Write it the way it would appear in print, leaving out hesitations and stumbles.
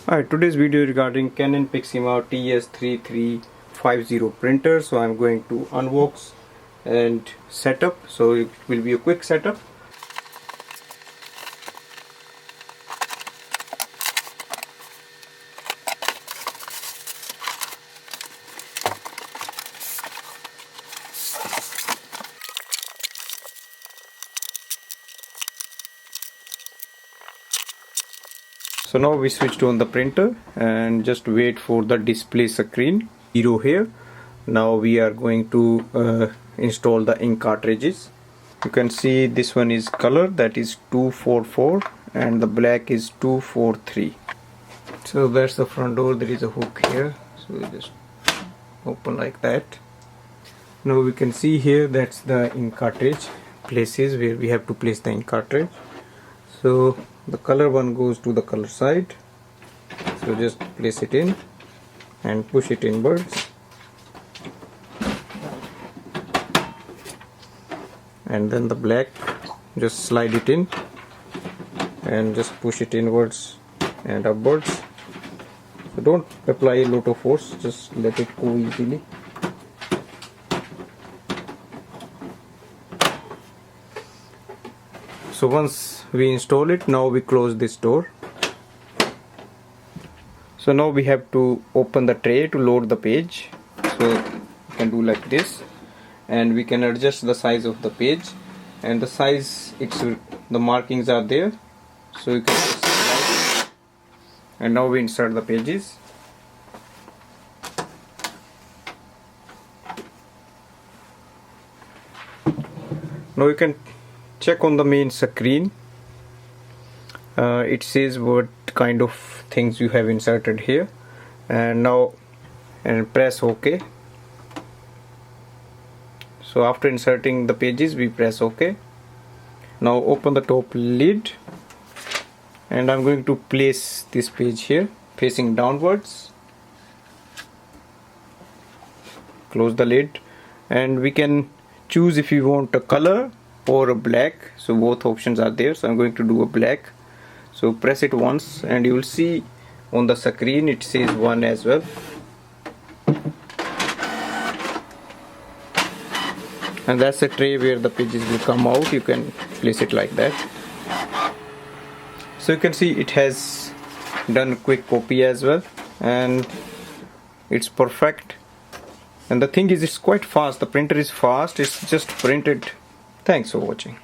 Alright, today's video regarding Canon Pixma TS3350 printer. So I'm going to unbox and set up. So it will be a quick setup. So now we switched on the printer and just wait for the display screen. 0 here. Now we are going to install the ink cartridges. You can see this one is color, that is 244, and the black is 243. So that's the front door. There is a hook here, so we just open like that. Now we can see here that's the ink cartridge places where we have to place the ink cartridge. So the color one goes to the color side, so just place it in and push it inwards, and then the black, just slide it in and just push it inwards and upwards. So don't apply a lot of force, just let it go easily. So once we install it, now we close this door. So now we have to open the tray to load the page. So we can do like this, and we can adjust the size of the page, and the size, the markings are there, so you can just slide. And now we insert the pages. Now you can check on the main screen. It says what kind of things you have inserted here, and now press OK. So after inserting the pages, we press OK. Now open the top lid, and I'm going to place this page here facing downwards. Close the lid, and we can choose if you want a color or a black. So both options are there, so I'm going to do a black. So press it once and you will see on the screen it says 1 as well. And that's the tray where the pages will come out. You can place it like that. So you can see it has done quick copy as well, and it's perfect. And the thing is, it's quite fast. The printer is fast, it's just printed. Thanks for watching.